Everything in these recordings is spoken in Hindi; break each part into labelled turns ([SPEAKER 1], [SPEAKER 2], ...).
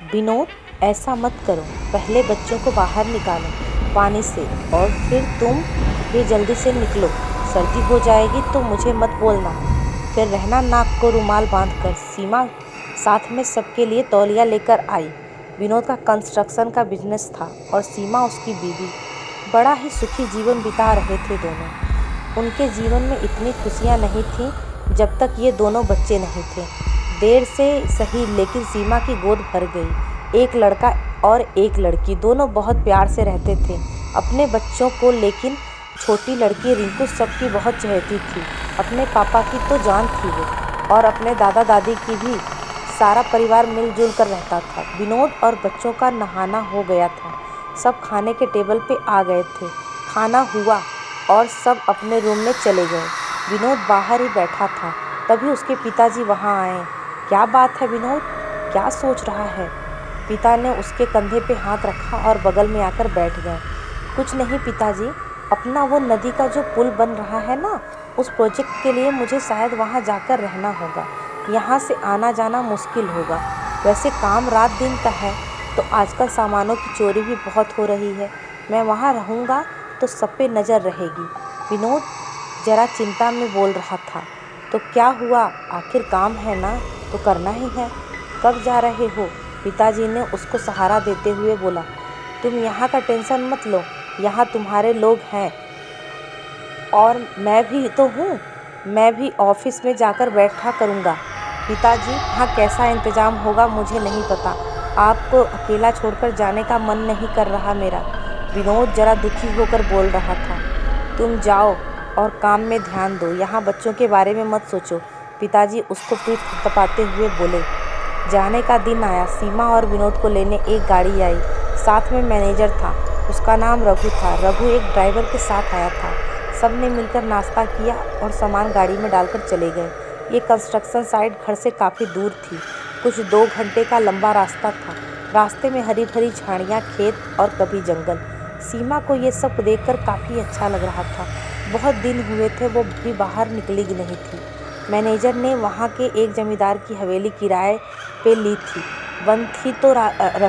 [SPEAKER 1] विनोद, ऐसा मत करो। पहले बच्चों को बाहर निकालो पानी से और फिर तुम भी जल्दी से निकलो। सर्दी हो जाएगी तो मुझे मत बोलना। फिर रहना नाक को रुमाल बांधकर। सीमा साथ में सबके लिए तौलिया लेकर आई। विनोद का कंस्ट्रक्शन का बिजनेस था और सीमा उसकी बीवी। बड़ा ही सुखी जीवन बिता रहे थे दोनों। उनके जीवन में इतनी खुशियाँ नहीं थीं जब तक ये दोनों बच्चे नहीं थे। देर से सही लेकिन सीमा की गोद भर गई। एक लड़का और एक लड़की, दोनों बहुत प्यार से रहते थे अपने बच्चों को। लेकिन छोटी लड़की रिंकू सबकी बहुत चहेती थी। अपने पापा की तो जान थी वो, और अपने दादा दादी की भी। सारा परिवार मिलजुल कर रहता था। विनोद और बच्चों का नहाना हो गया था। सब खाने के टेबल पे आ गए थे। खाना हुआ और सब अपने रूम में चले गए। विनोद बाहर ही बैठा था, तभी उसके पिताजी वहाँ आए। क्या बात है विनोद, क्या सोच रहा है? पिता ने उसके कंधे पे हाथ रखा और बगल में आकर बैठ गए। कुछ नहीं पिताजी, अपना वो नदी का जो पुल बन रहा है ना, उस प्रोजेक्ट के लिए मुझे शायद वहाँ जाकर रहना होगा। यहाँ से आना जाना मुश्किल होगा। वैसे काम रात दिन का है तो आजकल सामानों की चोरी भी बहुत हो रही है। मैं वहाँ रहूँगा तो सब पे नज़र रहेगी। विनोद जरा चिंता में बोल रहा था। तो क्या हुआ, आखिर काम है ना तो करना ही है। कब जा रहे हो? पिताजी ने उसको सहारा देते हुए बोला। तुम यहाँ का टेंशन मत लो, यहाँ तुम्हारे लोग हैं और मैं भी तो हूँ। मैं भी ऑफिस में जाकर बैठा करूँगा। पिताजी, वहाँ कैसा इंतज़ाम होगा मुझे नहीं पता। आपको अकेला छोड़कर जाने का मन नहीं कर रहा मेरा। विनोद जरा दुखी होकर बोल रहा था। तुम जाओ और काम में ध्यान दो, यहाँ बच्चों के बारे में मत सोचो। पिताजी उसको पीठ थपथपाते हुए बोले। जाने का दिन आया। सीमा और विनोद को लेने एक गाड़ी आई। साथ में मैनेजर था, उसका नाम रघु था। रघु एक ड्राइवर के साथ आया था। सब ने मिलकर नाश्ता किया और सामान गाड़ी में डालकर चले गए। ये कंस्ट्रक्शन साइट घर से काफ़ी दूर थी। कुछ 2 घंटे का लंबा रास्ता था। रास्ते में हरी भरी झाड़ियाँ, खेत और कभी जंगल। सीमा को ये सब देखकर काफ़ी अच्छा लग रहा था। बहुत दिन हुए थे वो भी बाहर निकली नहीं थी। मैनेजर ने वहाँ के एक जमींदार की हवेली किराए पे ली थी। बंद थी तो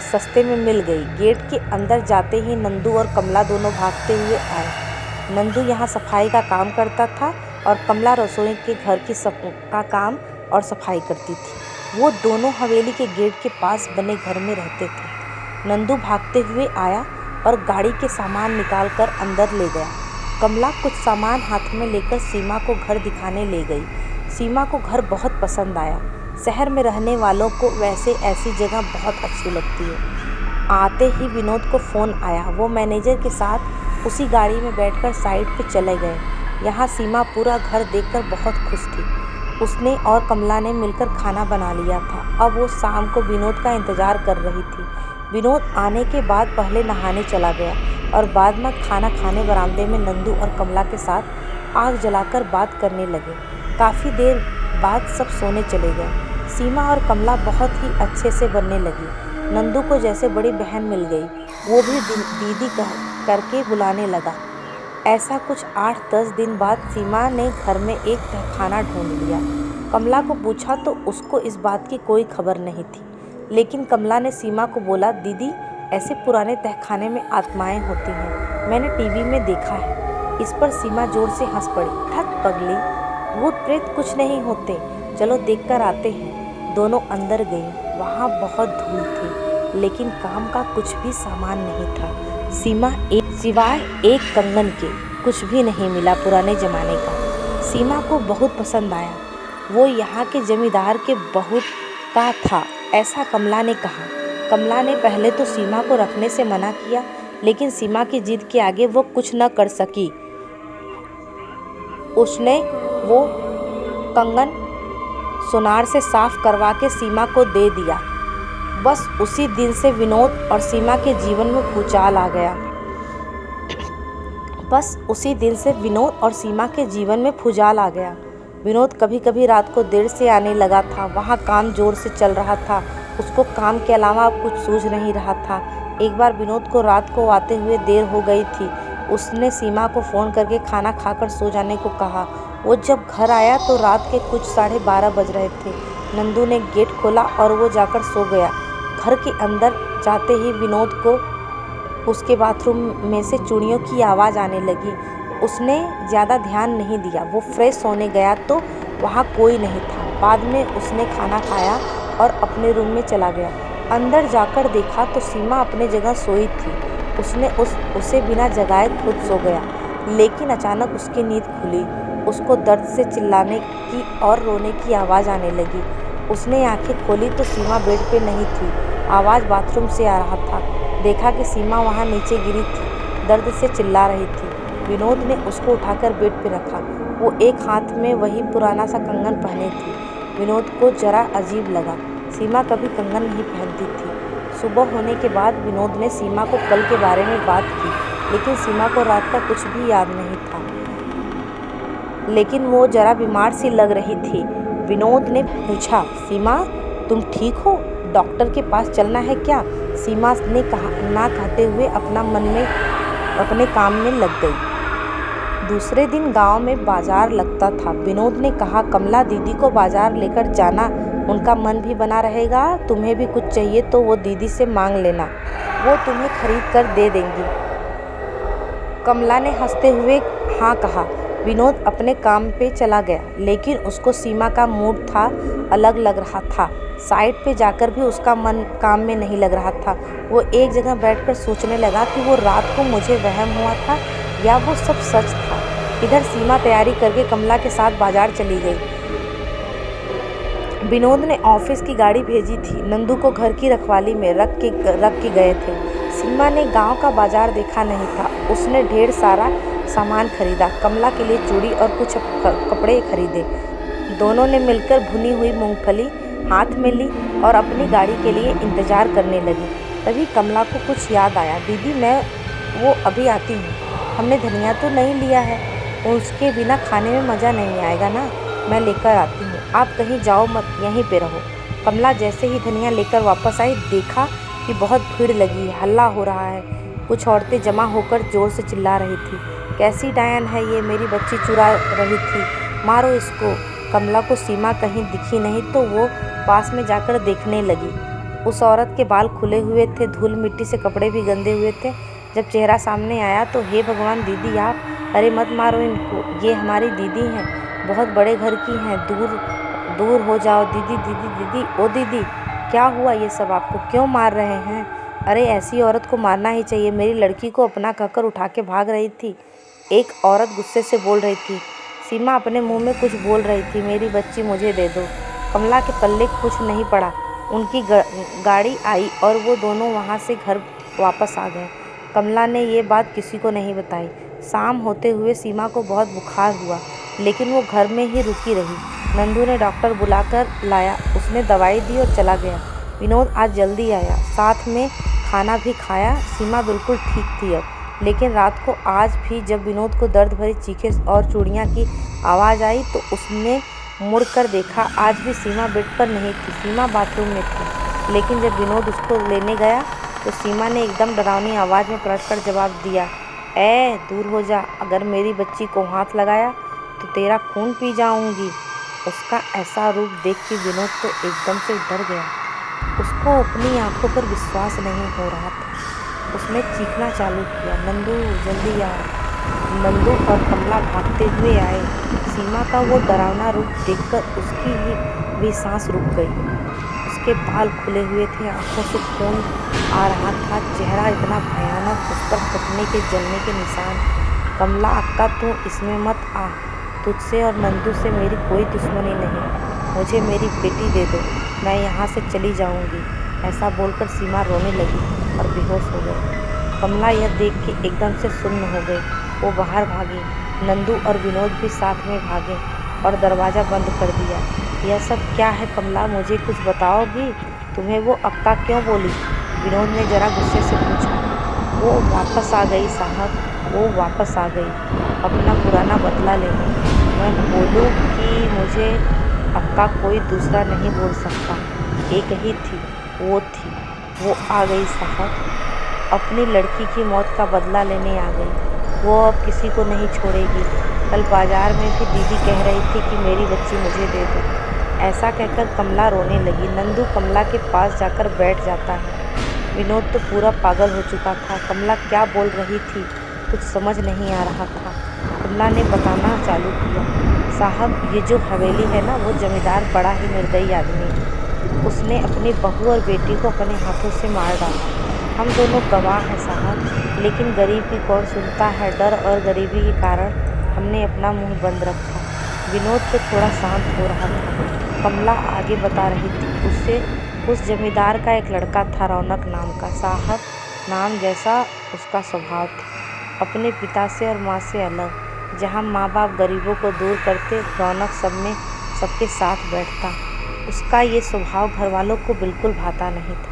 [SPEAKER 1] सस्ते में मिल गई। गेट के अंदर जाते ही नंदू और कमला दोनों भागते हुए आए। नंदू यहाँ सफाई का काम करता था और कमला रसोई के घर का काम और सफाई करती थी। वो दोनों हवेली के गेट के पास बने घर में रहते थे। नंदू भागते हुए आया और गाड़ी के सामान निकाल कर अंदर ले गया। कमला कुछ सामान हाथ में लेकर सीमा को घर दिखाने ले गई। सीमा को घर बहुत पसंद आया। शहर में रहने वालों को वैसे ऐसी जगह बहुत अच्छी लगती है। आते ही विनोद को फ़ोन आया। वो मैनेजर के साथ उसी गाड़ी में बैठकर साइड पे चले गए। यहाँ सीमा पूरा घर देखकर बहुत खुश थी। उसने और कमला ने मिलकर खाना बना लिया था। अब वो शाम को विनोद का इंतज़ार कर रही थी। विनोद आने के बाद पहले नहाने चला गया और बाद में खाना खाने बरामदे में नंदू और कमला के साथ आग जलाकर बात करने लगे। काफ़ी देर बाद सब सोने चले गए। सीमा और कमला बहुत ही अच्छे से बनने लगी। नंदू को जैसे बड़ी बहन मिल गई। वो भी दीदी करके बुलाने लगा। ऐसा कुछ 8-10 दिन बाद सीमा ने घर में एक तहखाना ढूंढ लिया। कमला को पूछा तो उसको इस बात की कोई खबर नहीं थी। लेकिन कमला ने सीमा को बोला, दीदी ऐसे पुराने तहखाने में आत्माएं होती हैं, मैंने टीवी में देखा है। इस पर सीमा जोर से हंस पड़ी। ठक पगली, भूत प्रेत कुछ नहीं होते, चलो देखकर आते हैं। दोनों अंदर गईं। वहाँ बहुत धूल थी लेकिन काम का कुछ भी सामान नहीं था। सीमा सिवाय एक कंगन के कुछ भी नहीं मिला पुराने ज़माने का। सीमा को बहुत पसंद आया। वो यहाँ के जमींदार के बहू का था, ऐसा कमला ने कहा। कमला ने पहले तो सीमा को रखने से मना किया, लेकिन सीमा की जिद के आगे वो कुछ न कर सकी। उसने वो कंगन सोनार से साफ करवा के सीमा को दे दिया। बस उसी दिन से विनोद और सीमा के जीवन में भूचाल आ गया। विनोद कभी कभी रात को देर से आने लगा था। वहाँ काम जोर से चल रहा था। उसको काम के अलावा अब कुछ सूझ नहीं रहा था। एक बार विनोद को रात को आते हुए देर हो गई थी। उसने सीमा को फ़ोन करके खाना खाकर सो जाने को कहा। वो जब घर आया तो रात के कुछ 12:30 बज रहे थे। नंदू ने गेट खोला और वो जाकर सो गया। घर के अंदर जाते ही विनोद को उसके बाथरूम में से चूड़ियों की आवाज़ आने लगी। उसने ज़्यादा ध्यान नहीं दिया। वो फ्रेश होने गया तो वहाँ कोई नहीं था। बाद में उसने खाना खाया और अपने रूम में चला गया। अंदर जाकर देखा तो सीमा अपने जगह सोई थी। उसने उसे बिना जगाए खुद सो गया, लेकिन अचानक उसकी नींद खुली। उसको दर्द से चिल्लाने की और रोने की आवाज़ आने लगी। उसने आंखें खोली तो सीमा बेड पे नहीं थी। आवाज़ बाथरूम से आ रहा था। देखा कि सीमा वहाँ नीचे गिरी थी, दर्द से चिल्ला रही थी। विनोद ने उसको उठाकर बेड पे रखा। वो एक हाथ में वही पुराना सा कंगन पहने थी। विनोद को जरा अजीब लगा। सीमा कभी कंगन नहीं पहनती थी। सुबह होने के बाद विनोद ने सीमा को कल के बारे में बात की, लेकिन सीमा को रात का कुछ भी याद नहीं था। लेकिन वो जरा बीमार सी लग रही थी। विनोद ने पूछा, सीमा तुम ठीक हो? डॉक्टर के पास चलना है क्या? सीमा ने कहा ना कहते हुए अपने काम में लग गई। दूसरे दिन गांव में बाजार लगता था। विनोद ने कहा, कमला दीदी को बाजार लेकर जाना, उनका मन भी बना रहेगा। तुम्हें भी कुछ चाहिए तो वो दीदी से मांग लेना, वो तुम्हें खरीद कर दे देंगी। कमला ने हंसते हुए हाँ कहा। विनोद अपने काम पे चला गया, लेकिन उसको सीमा का मूड था अलग लग रहा था। साइड पे जाकर भी उसका मन काम में नहीं लग रहा था। वो एक जगह बैठकर सोचने लगा कि वो रात को मुझे वहम हुआ था या वो सब सच था। इधर सीमा तैयारी करके कमला के साथ बाजार चली गई। विनोद ने ऑफिस की गाड़ी भेजी थी। नंदू को घर की रखवाली में रख के गए थे। सीमा ने गांव का बाजार देखा नहीं था। उसने ढेर सारा सामान खरीदा। कमला के लिए चूड़ी और कुछ कपड़े खरीदे। दोनों ने मिलकर भुनी हुई मूंगफली हाथ में ली और अपनी गाड़ी के लिए इंतज़ार करने लगी। तभी कमला को कुछ याद आया। दीदी वो अभी आती हूँ। हमने धनिया तो नहीं लिया है, उसके बिना खाने में मज़ा नहीं आएगा ना। मैं लेकर आती हूँ, आप कहीं जाओ मत, यहीं पे रहो। कमला जैसे ही धनिया लेकर वापस आई, देखा कि बहुत भीड़ लगी है, हल्ला हो रहा है। कुछ औरतें जमा होकर ज़ोर से चिल्ला रही थी, कैसी डायन है ये, मेरी बच्ची चुरा रही थी, मारो इसको। कमला को सीमा कहीं दिखी नहीं तो वो पास में जाकर देखने लगी। उस औरत के बाल खुले हुए थे, धूल मिट्टी से कपड़े भी गंदे हुए थे। जब चेहरा सामने आया तो हे भगवान दीदी आप, अरे मत मारो इनको, ये हमारी दीदी हैं, बहुत बड़े घर की हैं, दूर हो जाओ। दीदी दीदी दीदी, ओ दीदी क्या हुआ ये सब, आपको क्यों मार रहे हैं? अरे ऐसी औरत को मारना ही चाहिए, मेरी लड़की को अपना कहकर उठा के भाग रही थी। एक औरत गुस्से से बोल रही थी। सीमा अपने मुंह में कुछ बोल रही थी, मेरी बच्ची मुझे दे दो। कमला के पल्ले कुछ नहीं पड़ा। उनकी गाड़ी आई और वो दोनों वहाँ से घर वापस आ गए। कमला ने ये बात किसी को नहीं बताई। शाम होते हुए सीमा को बहुत बुखार हुआ, लेकिन वो घर में ही रुकी रही। नंदू ने डॉक्टर बुलाकर लाया, उसने दवाई दी और चला गया। विनोद आज जल्दी आया, साथ में खाना भी खाया। सीमा बिल्कुल ठीक थी अब, लेकिन रात को आज भी जब विनोद को दर्द भरी चीखें और चूड़ियाँ की आवाज़ आई तो उसने मुड़कर देखा। आज भी सीमा बेड पर नहीं थी, सीमा बाथरूम में थी। लेकिन जब विनोद उसको लेने गया तो सीमा ने एकदम डरावनी आवाज़ में पलटकर जवाब दिया, दूर हो जा, अगर मेरी बच्ची को हाथ लगाया तो तेरा खून पी जाऊंगी। उसका ऐसा रूप देख के विनोद तो एकदम से डर गया। उसको अपनी आंखों पर विश्वास नहीं हो रहा था। उसने चीखना चालू किया, नंदू जल्दी आ। नंदू और कमला भागते हुए आए। सीमा का वो डरावना रूप देखकर उसकी भी सांस रुक गई। उसके बाल खुले हुए थे, आंखों से खून आ रहा था, चेहरा इतना भयानक, उस पर फटने के जलने के निशान। कमला अक्का तू इसमें मत आ, तुझसे और नंदू से मेरी कोई दुश्मनी नहीं, मुझे मेरी बेटी दे दो, मैं यहाँ से चली जाऊँगी। ऐसा बोलकर सीमा रोने लगी और बेहोश हो गई। कमला यह देख के एकदम से सुन्न हो गई। वो बाहर भागी। नंदू और विनोद भी साथ में भागे और दरवाज़ा बंद कर दिया। यह सब क्या है कमला, मुझे कुछ बताओगी? तुम्हें वो अक्का क्यों बोली? विनोद ने ज़रा गुस्से से पूछा। वो वापस आ गई साहब, वो वापस आ गई अपना पुराना बदला लेने। मैं बोलूँ कि मुझे अक्का कोई दूसरा नहीं बोल सकता, एक ही थी, वो आ गई साहब, अपनी लड़की की मौत का बदला लेने आ गई। वो अब किसी को नहीं छोड़ेगी। कल बाजार में भी दीदी कह रही थी कि मेरी बच्ची मुझे दे दो। ऐसा कहकर कमला रोने लगी। नंदू कमला के पास जाकर बैठ जाता है। विनोद तो पूरा पागल हो चुका था। कमला क्या बोल रही थी कुछ समझ नहीं आ रहा था। कमला ने बताना चालू किया, साहब ये जो हवेली है ना, वो जमींदार बड़ा ही निर्दयी आदमी है। उसने अपनी बहू और बेटी को अपने हाथों से मार डाला। हम दोनों गवाह हैं साहब, लेकिन गरीब की कौन सुनता है। डर और गरीबी के कारण हमने अपना मुंह बंद रखा। विनोद तो थोड़ा शांत हो रहा था। कमला आगे बता रही थी, उससे उस जमींदार का एक लड़का था, रौनक नाम का। साहब नाम जैसा उसका स्वभाव था, अपने पिता से और माँ से अलग। जहाँ माँ बाप गरीबों को दूर करते, रौनक सब में सबके साथ बैठता। उसका ये स्वभाव घर वालों को बिल्कुल भाता नहीं था।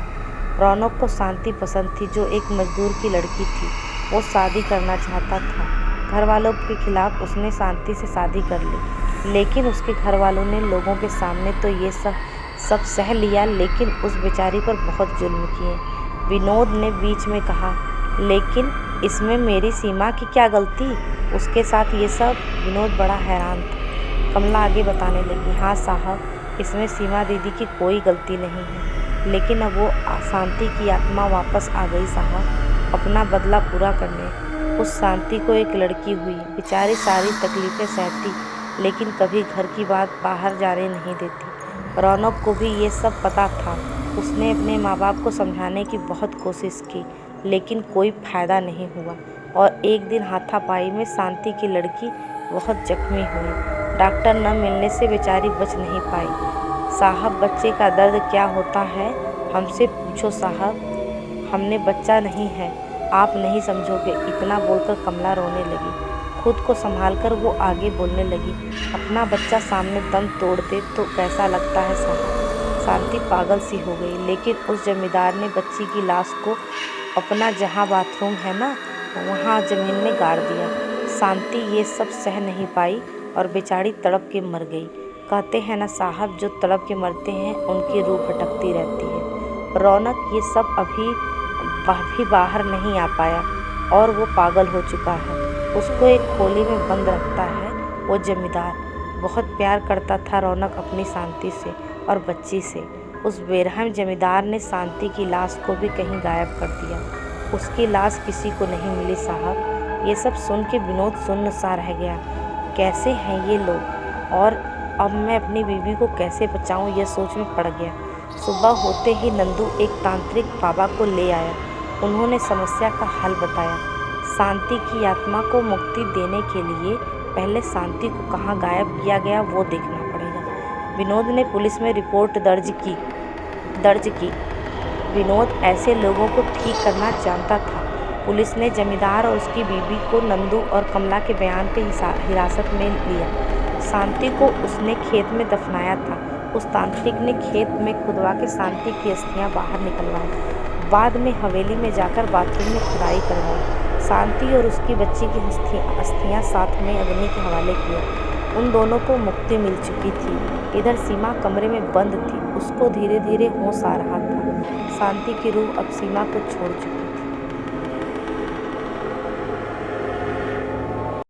[SPEAKER 1] रौनक को शांति पसंद थी, जो एक मजदूर की लड़की थी। वो शादी करना चाहता था। घर वालों के खिलाफ उसने शांति से शादी कर ली, लेकिन उसके घर वालों ने लोगों के सामने तो ये सब सह लिया, लेकिन उस बेचारी पर बहुत जुल्म किए। विनोद ने बीच में कहा, लेकिन इसमें मेरी सीमा की क्या गलती, उसके साथ ये सब। विनोद बड़ा हैरान था। कमला आगे बताने लगी, हाँ साहब, इसमें सीमा दीदी की कोई गलती नहीं है, लेकिन अब वो शांति की आत्मा वापस आ गई साहब, अपना बदला पूरा करने। उस शांति को एक लड़की हुई, बेचारी सारी तकलीफ़ें सहती, लेकिन कभी घर की बात बाहर जाने नहीं देती। रौनक को भी ये सब पता था। उसने अपने माँ बाप को समझाने की बहुत कोशिश की, लेकिन कोई फ़ायदा नहीं हुआ। और एक दिन हाथापाई में शांति की लड़की बहुत जख्मी हुई। डॉक्टर न मिलने से बेचारी बच नहीं पाई। साहब बच्चे का दर्द क्या होता है, हमसे पूछो साहब, हमने बच्चा नहीं है, आप नहीं समझोगे। इतना बोलकर कमला रोने लगी। खुद को संभालकर वो आगे बोलने लगी, अपना बच्चा सामने दम तोड़ दे तो कैसा लगता है साहब। शांति पागल सी हो गई, लेकिन उस जमींदार ने बच्ची की लाश को अपना जहाँ बाथरूम है ना, वहाँ ज़मीन में गाड़ दिया। शांति ये सब सह नहीं पाई और बेचारी तड़प के मर गई। कहते हैं ना साहब, जो तड़प के मरते हैं उनकी रूह भटकती रहती है। रौनक ये सब अभी बाहर नहीं आ पाया और वो पागल हो चुका है। उसको एक खोली में बंद रखता है। वो जमींदार बहुत प्यार करता था रौनक अपनी शांति से और बच्ची से। उस बेरहम जमींदार ने शांति की लाश को भी कहीं गायब कर दिया। उसकी लाश किसी को नहीं मिली साहब। ये सब सुन के विनोद सुन्न सा रह गया। कैसे हैं ये लोग, और अब मैं अपनी बीवी को कैसे बचाऊं, ये सोच में पड़ गया। सुबह होते ही नंदू एक तांत्रिक बाबा को ले आया। उन्होंने समस्या का हल बताया। शांति की आत्मा को मुक्ति देने के लिए पहले शांति को कहाँ गायब किया गया वो देखना पड़ेगा। विनोद ने पुलिस में रिपोर्ट दर्ज की। विनोद ऐसे लोगों को ठीक करना जानता था। पुलिस ने जमींदार और उसकी बीवी को नंदू और कमला के बयान पे हिरासत में लिया। शांति को उसने खेत में दफनाया था। उस तांत्रिक ने खेत में खुदवा के शांति की अस्थियां बाहर निकलवाई। बाद में हवेली में जाकर बाथरूम में खुदाई करवाई। शांति और उसकी बच्ची की अस्थियां साथ में अग्नि के हवाले किया। उन दोनों को मुक्ति मिल चुकी थी। इधर सीमा कमरे में बंद थी। उसको धीरे धीरे होश आ रहा था। शांति की रूह अब सीमा को छोड़ चुकी।